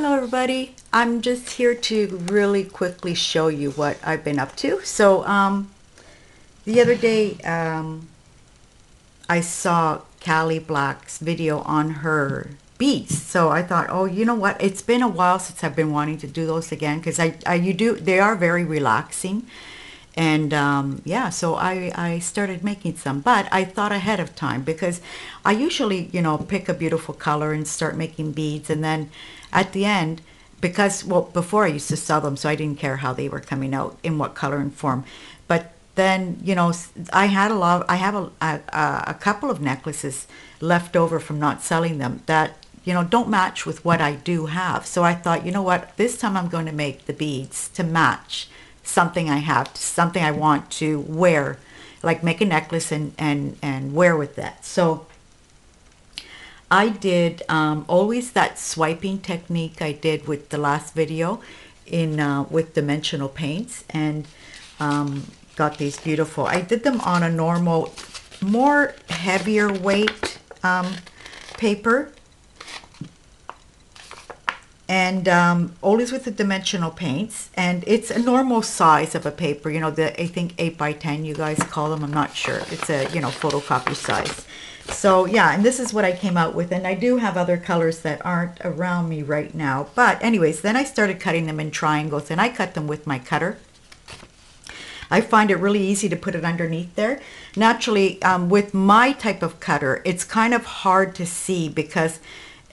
Hello everybody. I'm just here to really quickly show you what I've been up to. So the other day I saw Callie Black's video on her beads. So I thought, oh, you know what? It's been a while since I've been wanting to do those again because they are very relaxing. And yeah, so I started making some, but I thought ahead of time because I usually, pick a beautiful color and start making beads. And then at the end, because, well, before I used to sell them, so I didn't care how they were coming out, in what color and form. But then, I had I have a couple of necklaces left over from not selling them that, don't match with what I do have. So I thought, you know what, this time I'm going to make the beads to match something I have, something I want to wear, like make a necklace and wear with that. So I did always that swiping technique I did with the last video in with dimensional paints, and got these beautiful. I did them on a normal, more heavier weight paper, and always with the dimensional paints, and it's a normal size of a paper, I think 8 by 10 you guys call them, I'm not sure. It's a photocopy size. So yeah, and this is what I came out with, and I do have other colors that aren't around me right now. But anyways, then I started cutting them in triangles, and I cut them with my cutter. I find it really easy to put it underneath there. Naturally, with my type of cutter, it's kind of hard to see because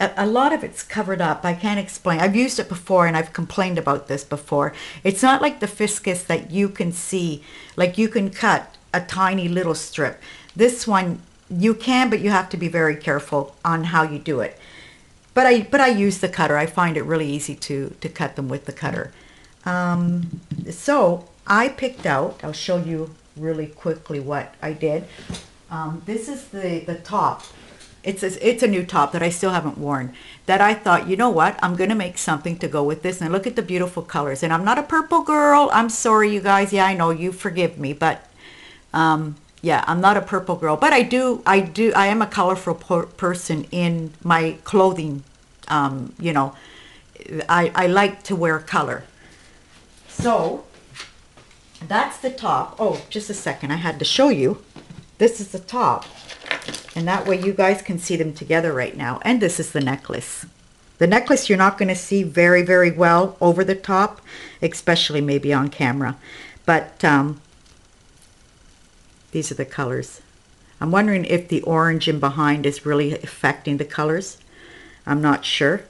a lot of it's covered up. I can't explain. I've used it before and I've complained about this before. It's not like the Fiscus that you can see, like you can cut a tiny little strip. This one you can, but you have to be very careful on how you do it. But I use the cutter. I find it really easy to cut them with the cutter. So I picked out, I'll show you really quickly what I did. This is the top. It's a new top that I still haven't worn, that I thought, you know what, I'm going to make something to go with this. And look at the beautiful colors. And I'm not a purple girl. I'm sorry, you guys. Yeah, I know, you forgive me. But yeah, I'm not a purple girl. But I am a colorful person in my clothing. I like to wear color. So that's the top. Oh, just a second. I had to show you. This is the top. And that way you guys can see them together right now. And this is the necklace. The necklace you're not going to see very, very well over the top, especially maybe on camera. But these are the colors. I'm wondering if the orange in behind is really affecting the colors. I'm not sure.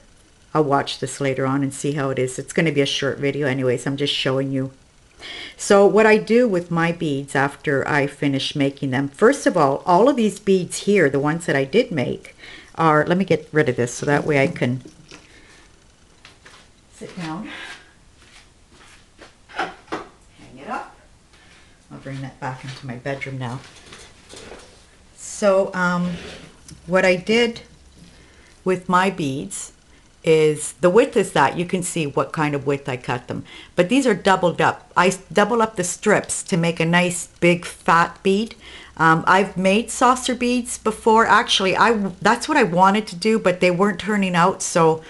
I'll watch this later on and see how it is. It's going to be a short video anyways. I'm just showing you. So what I do with my beads after I finish making them, first of all of these beads here, the ones that I did make, are, let me get rid of this so that way I can sit down, hang it up. I'll bring that back into my bedroom now. So what I did with my beads is, the width is that you can see what kind of width I cut them, but these are doubled up. I double up the strips to make a nice big fat bead. I've made saucer beads before. Actually, that's what I wanted to do, but they weren't turning out, so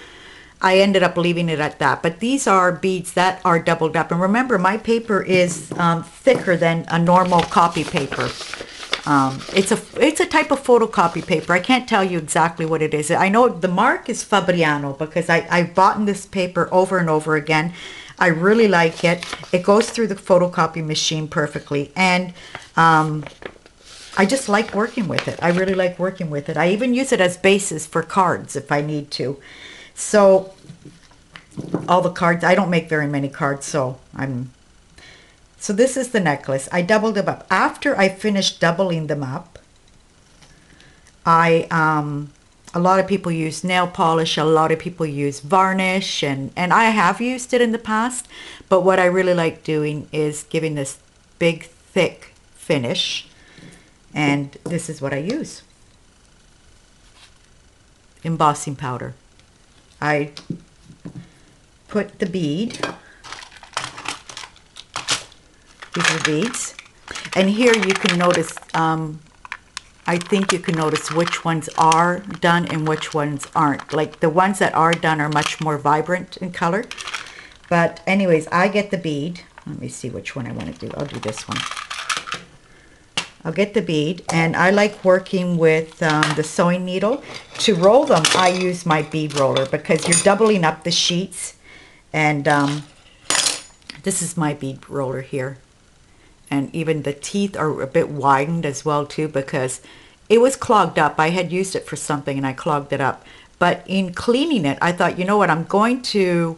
I ended up leaving it at that. But these are beads that are doubled up, and remember, my paper is thicker than a normal copy paper. It's a type of photocopy paper. I can't tell you exactly what it is. I know the mark is Fabriano because I've bought this paper over and over again. I really like it. It goes through the photocopy machine perfectly, and I just like working with it. I really like working with it. I even use it as bases for cards if I need to. So all the cards, I don't make very many cards, so So this is the necklace. I doubled them up. After I finished doubling them up, a lot of people use nail polish, a lot of people use varnish, and I have used it in the past, but what I really like doing is giving this big, thick finish, and this is what I use. Embossing powder. I put the bead. These are beads. And here you can notice I think you can notice which ones are done and which ones aren't. Like the ones that are done are much more vibrant in color. But anyways, I get the bead. Let me see which one I want to do. I'll do this one. I'll get the bead, and I like working with the sewing needle. To roll them, I use my bead roller because you're doubling up the sheets. And this is my bead roller here. And even the teeth are a bit widened as well too, because it was clogged up. I had used it for something and I clogged it up. But in cleaning it, I thought, you know what, I'm going to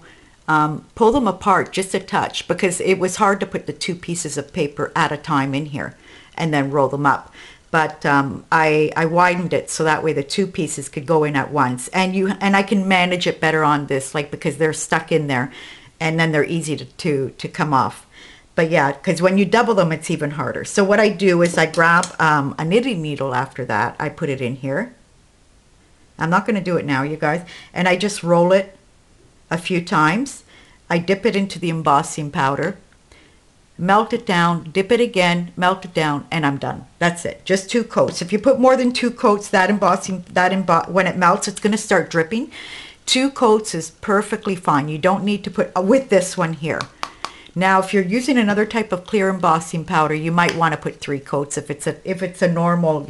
pull them apart just a touch, because it was hard to put the 2 pieces of paper at a time in here and then roll them up. But I widened it so that way the 2 pieces could go in at once. And I can manage it better on this, like, because they're stuck in there and then they're easy to come off. But yeah, because when you double them, it's even harder. So what I do is I grab a knitting needle after that. I put it in here. I'm not going to do it now, you guys. And I just roll it a few times. I dip it into the embossing powder, melt it down, dip it again, melt it down, and I'm done. That's it. Just 2 coats. If you put more than 2 coats, when it melts, it's going to start dripping. 2 coats is perfectly fine. You don't need to put, with this one here. Now, if you're using another type of clear embossing powder, you might want to put 3 coats if it's a normal,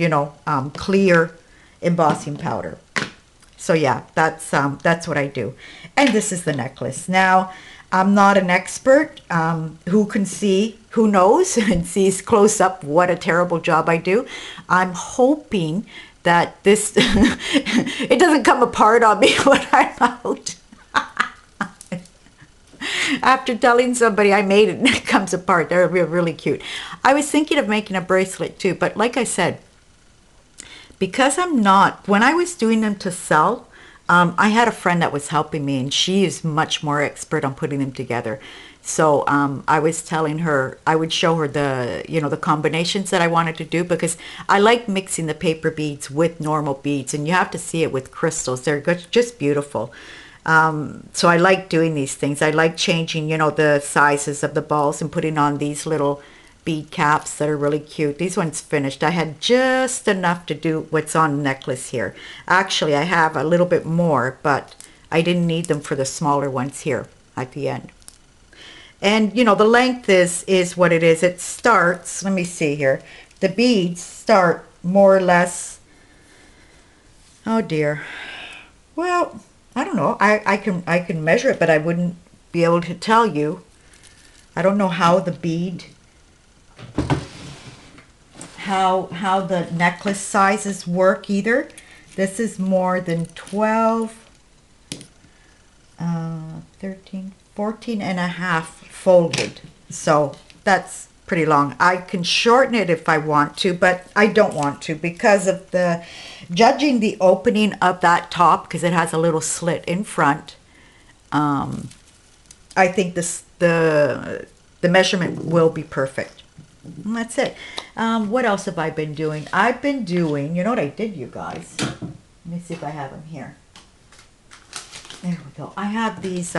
clear embossing powder. So yeah, that's what I do. And this is the necklace. Now, I'm not an expert who knows and sees close up what a terrible job I do. I'm hoping that this, it doesn't come apart on me when I'm out. After telling somebody I made it and it comes apart, they're really cute. I was thinking of making a bracelet too, but like I said, because when I was doing them to sell, I had a friend that was helping me, and she is much more expert on putting them together. So I was telling her, I would show her the combinations that I wanted to do, because I like mixing the paper beads with normal beads, and you have to see it with crystals. They're just beautiful. So I like doing these things. I like changing, the sizes of the balls and putting on these little bead caps that are really cute. These ones finished. I had just enough to do what's on the necklace here. Actually, I have a little bit more, but I didn't need them for the smaller ones here at the end. And, the length is what it is. It starts, let me see here. The beads start more or less, oh dear. Well, I don't know. I can measure it, but I wouldn't be able to tell you. I don't know how the bead, how the necklace sizes work either. This is more than 12, 13, 14 and a half folded. So that's pretty long. I can shorten it if I want to, but I don't want to because of judging the opening of that top, because it has a little slit in front. I think the measurement will be perfect. And that's it. What else have I been doing? I've been doing, you know what I did, you guys? Let me see if I have them here. There we go. I have these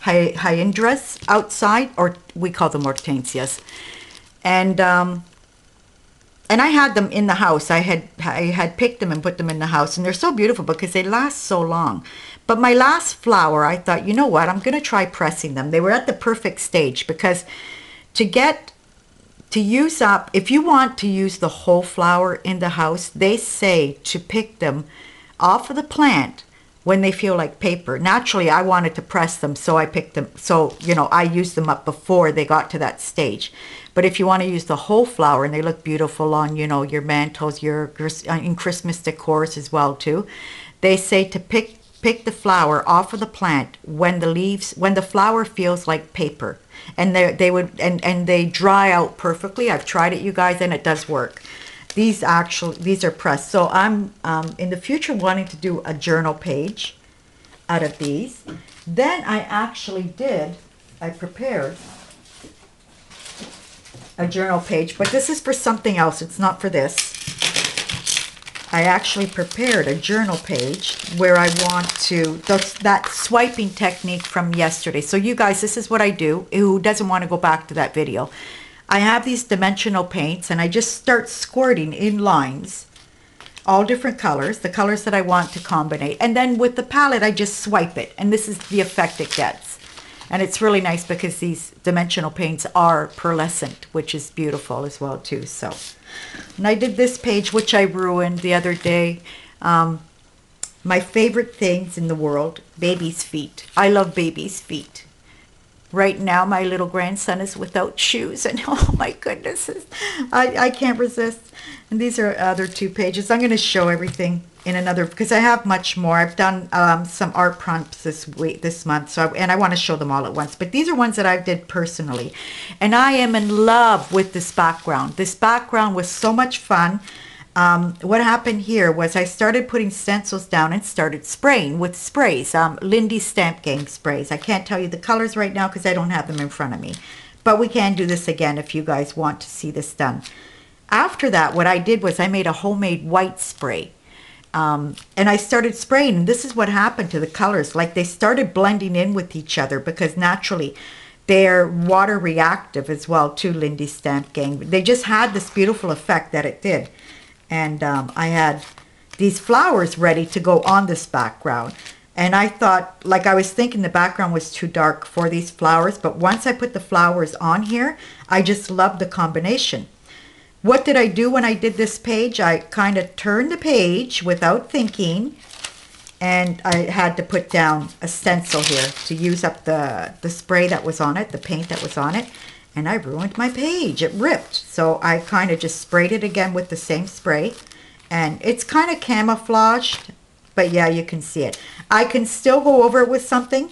hyandras outside, or we call them hortensias, and I had them in the house. I had picked them and put them in the house, and they're so beautiful because they last so long. But my last flower, I thought, you know what, I'm going to try pressing them. They were at the perfect stage, because to use up, if you want to use the whole flower in the house, they say to pick them off of the plant when they feel like paper. Naturally, I wanted to press them, so I picked them. So, I used them up before they got to that stage. But if you want to use the whole flower, and they look beautiful on, your mantles, in Christmas decors as well too, they say to pick the flower off of the plant when the flower feels like paper, and they dry out perfectly. I've tried it, you guys, and it does work. These are pressed. So I'm in the future wanting to do a journal page out of these. Then I prepared a journal page, but this is for something else. It's not for this. I actually prepared a journal page where I want to, that swiping technique from yesterday. So you guys, this is what I do. Who doesn't want to go back to that video? I have these dimensional paints and I just start squirting in lines, all different colors, the colors that I want to combine. And then with the palette, I just swipe it, and this is the effect it gets. And it's really nice because these dimensional paints are pearlescent, which is beautiful as well too. So, and I did this page, which I ruined the other day. My favorite things in the world, baby's feet. I love baby's feet. Right now, my little grandson is without shoes, and oh my goodness, I can't resist. And these are other two pages. I'm going to show everything in another, because I have much more. I've done some art prompts this month, so and I want to show them all at once. But these are ones that I did personally, and I am in love with this background. This background was so much fun. What happened here was I started putting stencils down and started spraying with sprays, Lindy Stamp Gang sprays. I can't tell you the colors right now because I don't have them in front of me, but we can do this again if you guys want to see this done. After that, what I did was I made a homemade white spray, and I started spraying, and this is what happened to the colors. Like, they started blending in with each other because naturally they're water reactive as well to Lindy Stamp Gang. They just had this beautiful effect that it did. And I had these flowers ready to go on this background. And I thought, like, I was thinking the background was too dark for these flowers. But once I put the flowers on here, I just loved the combination. What did I do when I did this page? I kind of turned the page without thinking. And I had to put down a stencil here to use up the spray that was on it, the paint that was on it. And I ruined my page. It ripped. So I kind of just sprayed it again with the same spray. And it's kind of camouflaged. But yeah, you can see it. I can still go over it with something.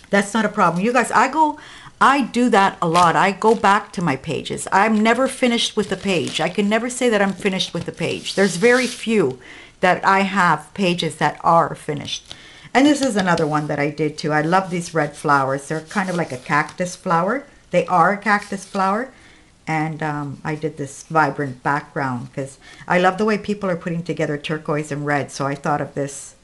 That's not a problem. You guys, I do that a lot. I go back to my pages. I'm never finished with a page. I can never say that I'm finished with a page. There's very few that I have pages that are finished. And this is another one that I did too. I love these red flowers. They're kind of like a cactus flower. They are a cactus flower, and I did this vibrant background because I love the way people are putting together turquoise and red, so I thought of this.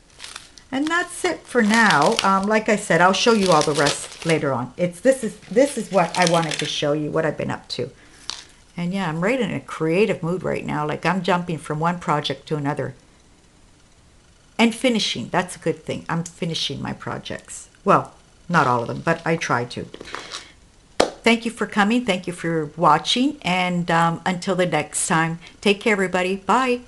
And that's it for now. Like I said, I'll show you all the rest later on. This is what I wanted to show you, what I've been up to. And yeah, I'm right in a creative mood right now. Like, I'm jumping from one project to another. And finishing, that's a good thing. I'm finishing my projects. Well, not all of them, but I try to. Thank you for coming. Thank you for watching. And until the next time, take care, everybody. Bye.